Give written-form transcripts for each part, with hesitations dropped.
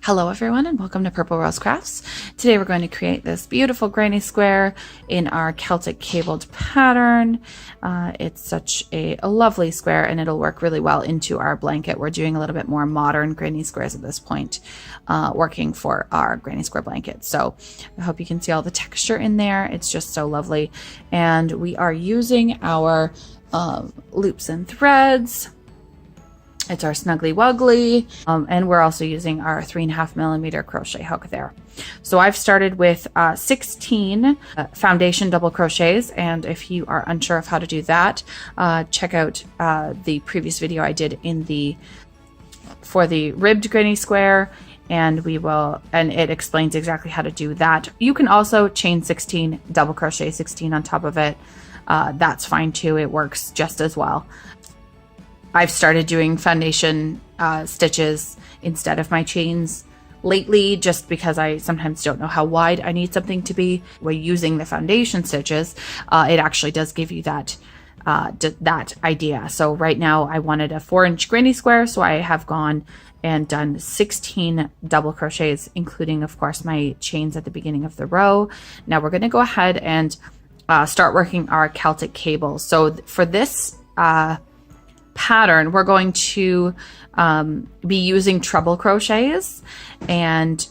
Hello everyone and welcome to Purple Rose Crafts. Today we're going to create this beautiful granny square in our Celtic cabled pattern. It's such a lovely square and it'll work really well into our blanket. We're doing a little bit more modern granny squares at this point, working for our granny square blanket. So I hope you can see all the texture in there. It's just so lovely. And we are using our loops and threads. It's our Snuggly Wuggly, and we're also using our 3.5mm crochet hook there. So I've started with 16 foundation double crochets, and if you are unsure of how to do that, check out the previous video I did for the ribbed granny square, and it explains exactly how to do that. You can also chain 16, double crochet 16 on top of it. That's fine too. It works just as well. I've started doing foundation stitches instead of my chains lately, just because I sometimes don't know how wide I need something to be. When using the foundation stitches, it actually does give you that idea. So right now I wanted a 4-inch granny square, so I have gone and done 16 double crochets, including of course my chains at the beginning of the row. Now we're going to go ahead and start working our Celtic cables. So for this pattern, we're going to be using treble crochets and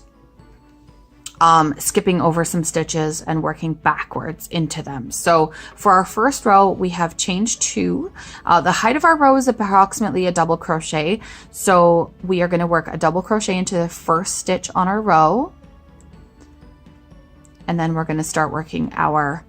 skipping over some stitches and working backwards into them. So for our first row, we have chained 2. The height of our row is approximately a double crochet. So we are going to work a double crochet into the first stitch on our row. And then we're going to start working our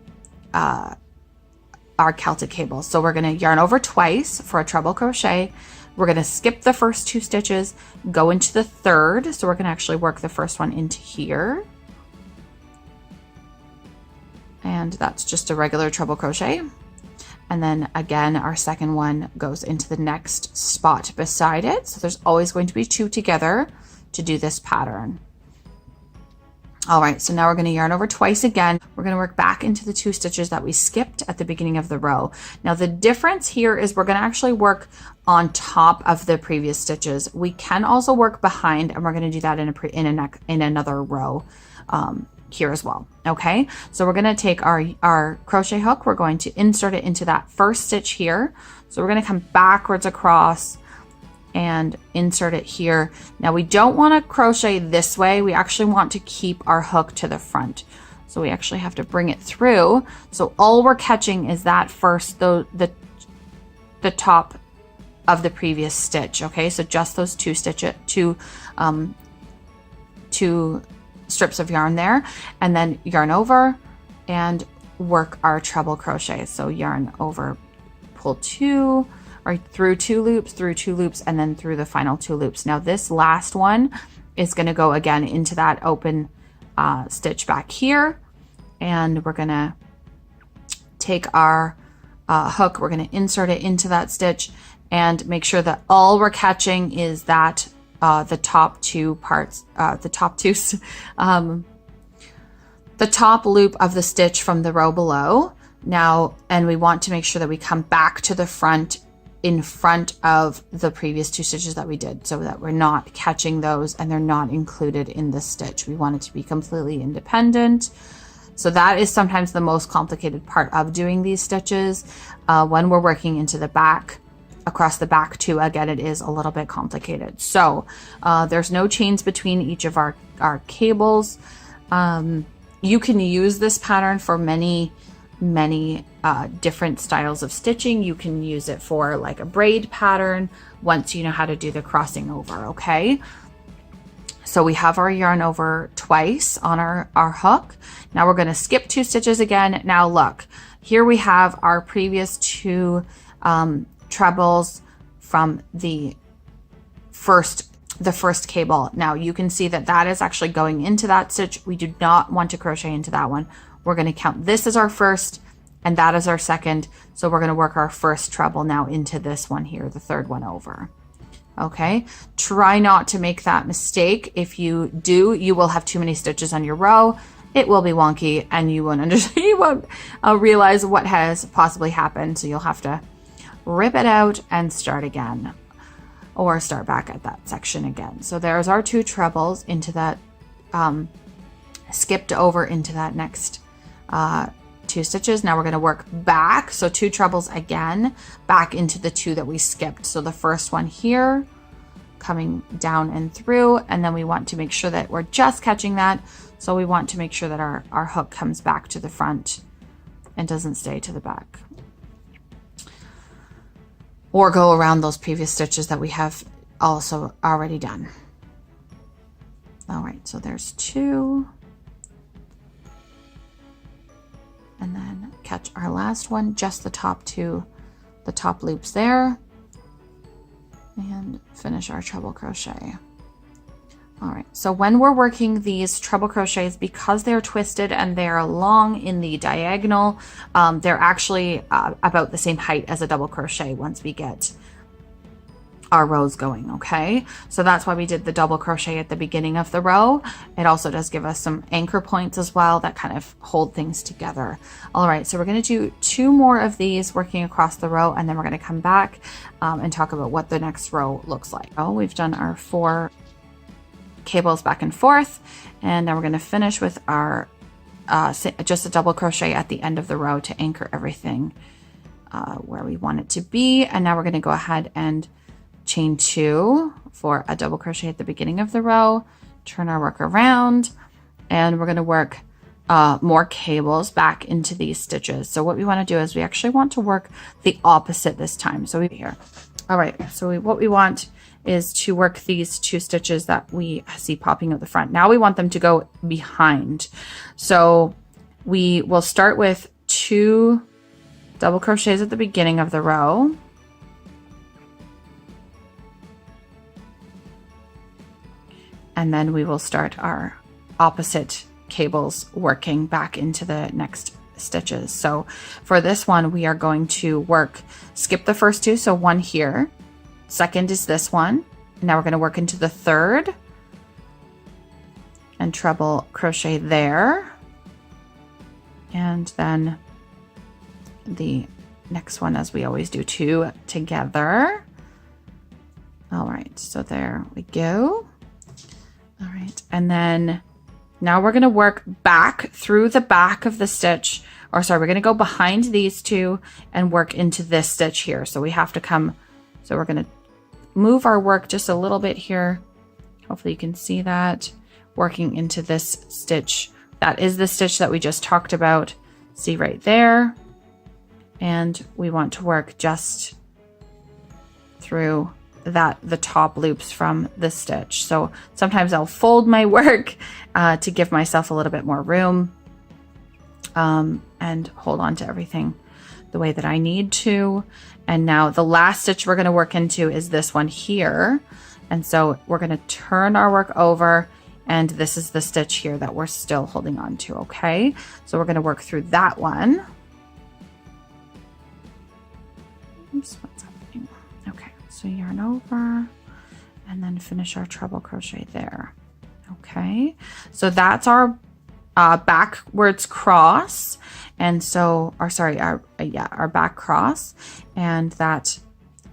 Celtic cable. So we're going to yarn over twice for a treble crochet. We're going to skip the first 2 stitches, go into the third. So we're going to actually work the first one into here. And that's just a regular treble crochet. And then again, our second one goes into the next spot beside it. So there's always going to be 2 together to do this pattern. All right, so now we're going to yarn over twice again. We're going to work back into the 2 stitches that we skipped at the beginning of the row. Now the difference here is we're going to actually work on top of the previous stitches. We can also work behind, and we're going to do that in another row here as well. Okay, so we're going to take our crochet hook. We're going to insert it into that first stitch here. So we're going to come backwards across and insert it here. Now we don't want to crochet this way. We actually want to keep our hook to the front. So we actually have to bring it through. So all we're catching is that first, the top of the previous stitch. Okay, so just those 2 strips of yarn there, and then yarn over and work our treble crochet. So yarn over, pull 2, or through 2 loops, and then through the final 2 loops. Now this last one is going to go again into that open stitch back here, and we're going to take our hook, we're going to insert it into that stitch and make sure that all we're catching is that the top 2 parts, the top loop of the stitch from the row below. Now, and we want to make sure that we come back to the front in front of the previous 2 stitches that we did, so that we're not catching those and they're not included in this stitch. We want it to be completely independent. So that is sometimes the most complicated part of doing these stitches. When we're working into the back, across the back too, again, it is a little bit complicated. So there's no chains between each of our cables. You can use this pattern for many different styles of stitching. You can use it for like a braid pattern once you know how to do the crossing over. Okay, so we have our yarn over twice on our hook. Now we're going to skip 2 stitches again. Now look, here we have our previous 2 trebles from the first cable. Now you can see that that is actually going into that stitch. We do not want to crochet into that one. We're going to count this as our first and that is our second. So we're going to work our first treble now into this one here, the third one over. Okay, try not to make that mistake. If you do, you will have too many stitches on your row. It will be wonky and you won't understand, you won't realize what has possibly happened. So you'll have to rip it out and start again. or start back at that section again. So there's our 2 trebles into that, skipped over into that next 2 stitches. Now we're going to work back, so 2 trebles again, back into the 2 that we skipped. So the first one here, coming down and through, and then we want to make sure that we're just catching that. So we want to make sure that our hook comes back to the front and doesn't stay to the back, or go around those previous stitches that we have also already done. All right, so there's 2. And then catch our last one, just the top 2, the top loops there, and finish our treble crochet. All right, so when we're working these treble crochets, because they're twisted and they're long in the diagonal, they're actually about the same height as a double crochet once we get our rows going, okay? So that's why we did the double crochet at the beginning of the row. It also does give us some anchor points as well that kind of hold things together. All right, so we're going to do 2 more of these working across the row, and then we're going to come back and talk about what the next row looks like. Oh, we've done our 4 cables back and forth, and now we're going to finish with our just a double crochet at the end of the row to anchor everything where we want it to be. And now we're going to go ahead and chain 2 for a double crochet at the beginning of the row, turn our work around, and we're going to work more cables back into these stitches. So what we want to do is we actually want to work the opposite this time. So here. All right, so what we want is to work these 2 stitches that we see popping out the front. Now we want them to go behind. So we will start with 2 double crochets at the beginning of the row. And then we will start our opposite cables working back into the next stitches. So for this one, we are going to skip the first 2. So 1 here, second is this one. Now we're going to work into the 3rd and treble crochet there. And then the next one, as we always do, 2 together. All right, so there we go. All right, and then now we're going to work back through the back of the stitch, or sorry, we're going to go behind these 2 and work into this stitch here. So we have to come, so we're going to move our work just a little bit here. Hopefully you can see that, working into this stitch. That is the stitch that we just talked about. See right there. And we want to work just through the top loops from the stitch. So sometimes I'll fold my work to give myself a little bit more room and hold on to everything the way that I need to. And now the last stitch we're going to work into is this one here. And so we're going to turn our work over, and this is the stitch here that we're still holding on to, okay? So we're going to work through that one. Oops, what's happening? Okay, so yarn over and then finish our treble crochet there. Okay, so that's our backwards cross, and so our back cross, and that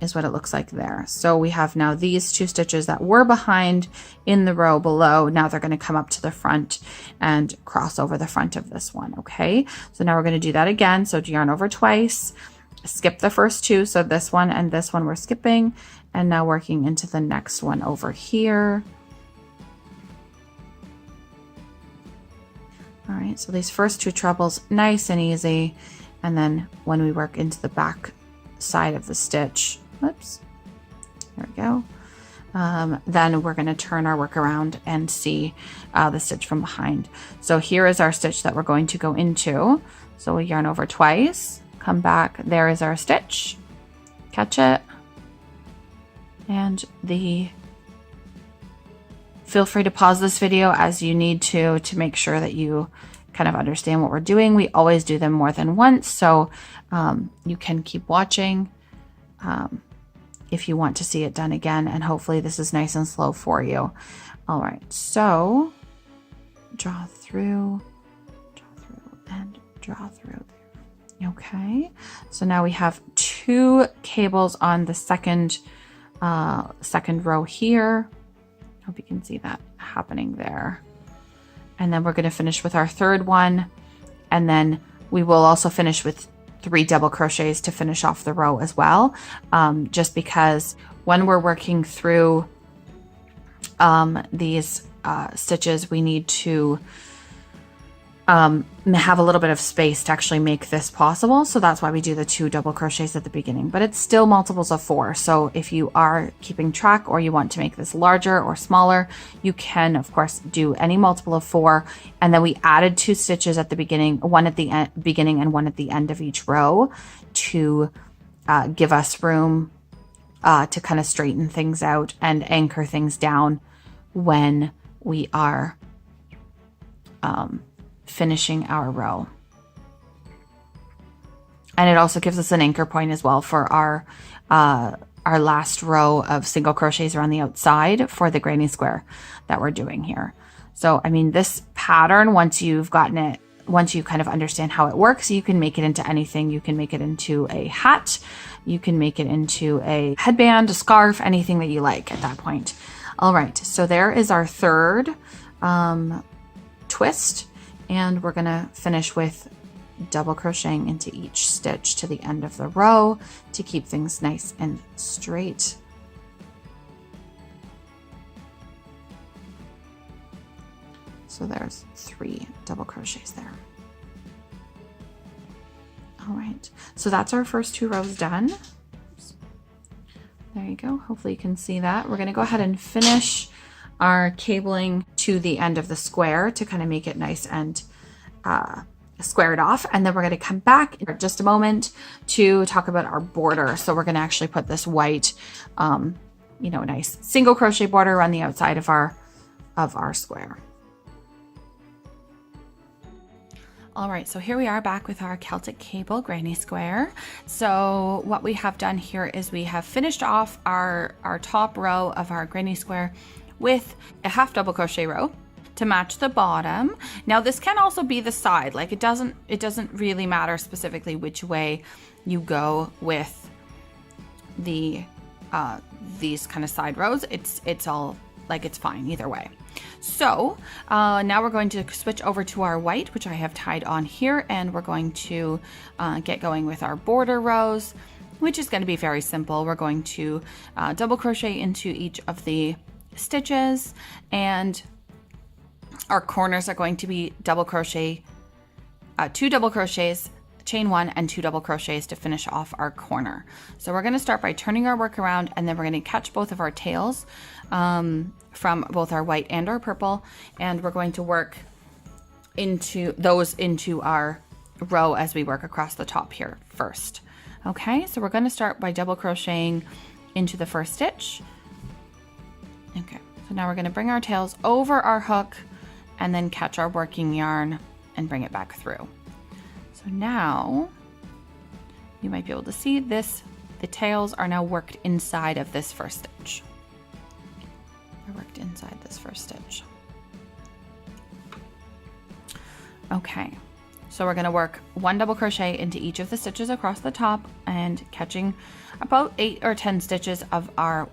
is what it looks like there. So we have now these 2 stitches that were behind in the row below. Now they're going to come up to the front and cross over the front of this one. Okay, so now we're going to do that again. So yarn over twice, skip the first 2, so this one and this one we're skipping, and now working into the next one over here. All right, so these first 2 trebles, nice and easy. And then when we work into the back side of the stitch, oops, there we go. Then we're going to turn our work around and see the stitch from behind. So here is our stitch that we're going to go into. So we yarn over twice, come back, there is our stitch, catch it, and feel free to pause this video as you need to make sure that you kind of understand what we're doing. We always do them more than once, so you can keep watching if you want to see it done again, and hopefully this is nice and slow for you. All right, so draw through, and draw through. Okay, so now we have 2 cables on the second second row here. Hope you can see that happening there. And then we're going to finish with our third one, and then we will also finish with 3 double crochets to finish off the row as well, just because when we're working through these stitches, we need to have a little bit of space to actually make this possible. So that's why we do the 2 double crochets at the beginning, but it's still multiples of 4. So if you are keeping track or you want to make this larger or smaller, you can of course do any multiple of 4. And then we added 2 stitches at the beginning, one at the beginning and one at the end of each row, to give us room to kind of straighten things out and anchor things down when we are finishing our row. And it also gives us an anchor point as well for our last row of single crochets around the outside for the granny square that we're doing here. So I mean, this pattern, once you've gotten it, once you kind of understand how it works, you can make it into anything. You can make it into a hat, you can make it into a headband, a scarf, anything that you like at that point. All right, so there is our third twist, and we're gonna finish with double crocheting into each stitch to the end of the row to keep things nice and straight. So there's 3 double crochets there. All right, so that's our first 2 rows done. There you go. Hopefully you can see that. We're going to go ahead and finish our cabling to the end of the square to kind of make it nice and squared off. And then we're going to come back in just a moment to talk about our border. So we're going to actually put this white, you know, nice single crochet border on the outside of our square. All right, so here we are back with our Celtic cable granny square. So what we have done here is we have finished off our top row of our granny square with a half double crochet row to match the bottom. Now this can also be the side, like it doesn't really matter specifically which way you go with the these kind of side rows. It's all like, it's fine either way. So now we're going to switch over to our white, which I have tied on here, and we're going to get going with our border rows, which is going to be very simple. We're going to double crochet into each of the stitches, and our corners are going to be double crochet, 2 double crochets, chain 1 and 2 double crochets to finish off our corner. So we're going to start by turning our work around, and then we're going to catch both of our tails from both our white and our purple, and we're going to work into our row as we work across the top here first. Okay, so we're going to start by double crocheting into the first stitch. Okay, so now we're going to bring our tails over our hook and then catch our working yarn and bring it back through. So now you might be able to see this, the tails are now worked inside of this first stitch. They're worked inside this first stitch. Okay, so we're going to work 1 double crochet into each of the stitches across the top and catching about 8 or 10 stitches of our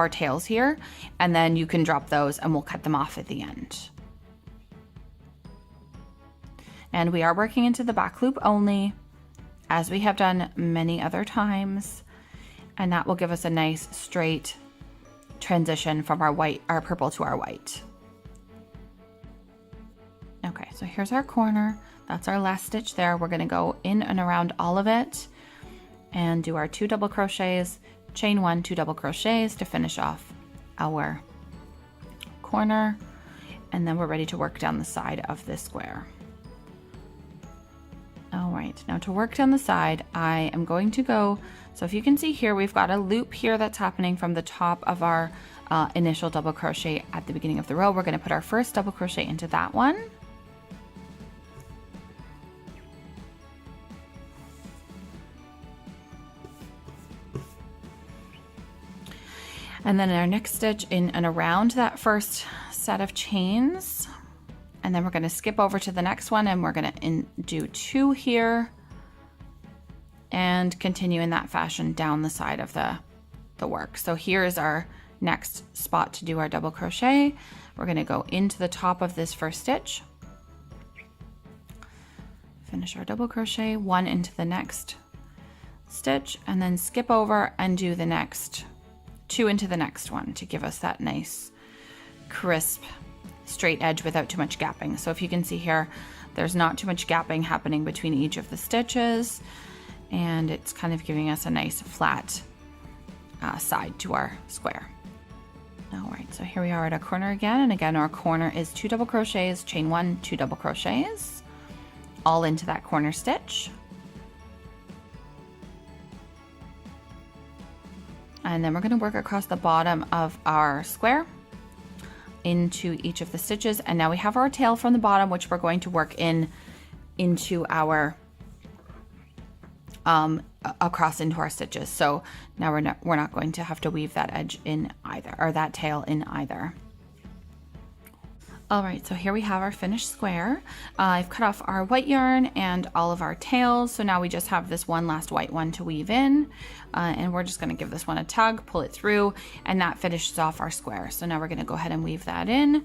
tails here, and then you can drop those and we'll cut them off at the end. And we are working into the back loop only, as we have done many other times, and that will give us a nice straight transition from our purple to our white. Okay, so here's our corner. That's our last stitch there. We're going to go in and around all of it and do our 2 double crochets, chain 1, 2 double crochets to finish off our corner, and then we're ready to work down the side of this square. All right, now to work down the side, I am going to go, so if you can see here, we've got a loop here that's happening from the top of our initial double crochet at the beginning of the row. We're going to put our first double crochet into that one. And then in our next stitch, in and around that first set of chains, and then we're going to skip over to the next one, and we're going to do 2 here and continue in that fashion down the side of the work. So here's our next spot to do our double crochet. We're going to go into the top of this first stitch, finish our double crochet, 1 into the next stitch, and then skip over and do the next 2 into the next one to give us that nice crisp straight edge without too much gapping. So if you can see here, there's not too much gapping happening between each of the stitches, and it's kind of giving us a nice flat side to our square. All right, so here we are at our corner again, and again our corner is 2 double crochets, chain 1, 2 double crochets, all into that corner stitch. And then we're going to work across the bottom of our square into each of the stitches. And now we have our tail from the bottom, which we're going to work into our across into our stitches. So now we're not going to have to weave that edge in either, or that tail in either. All right, so here we have our finished square. I've cut off our white yarn and all of our tails, so now we just have this one last white one to weave in, and we're just going to give this one a tug, pull it through, and that finishes off our square. So now we're going to go ahead and weave that in,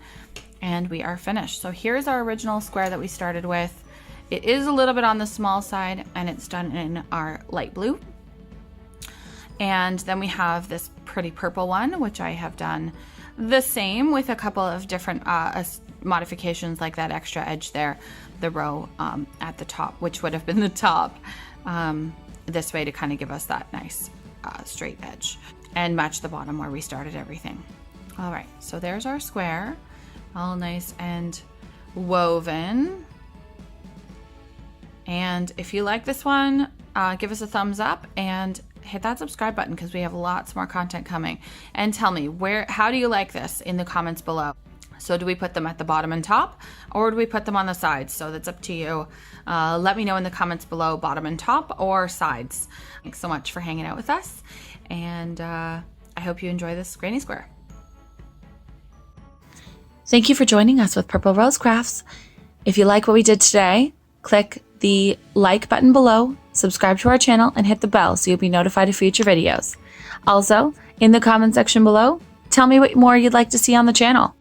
and we are finished. So here's our original square that we started with. It is a little bit on the small side, and it's done in our light blue. And then we have this pretty purple one, which I have done the same with a couple of different modifications, like that extra edge there, the row at the top, which would have been the top, this way to kind of give us that nice straight edge and match the bottom where we started everything. All right, so there's our square, all nice and woven. And if you like this one, give us a thumbs up and hit that subscribe button, because we have lots more content coming. And tell me, how do you like this in the comments below? So do we put them at the bottom and top, or do we put them on the sides? So that's up to you. Let me know in the comments below, bottom and top or sides. Thanks so much for hanging out with us, and I hope you enjoy this granny square. Thank you for joining us with Purple Rose Crafts. If you like what we did today, click the like button below, subscribe to our channel, and hit the bell so you'll be notified of future videos. Also, in the comment section below, tell me what more you'd like to see on the channel.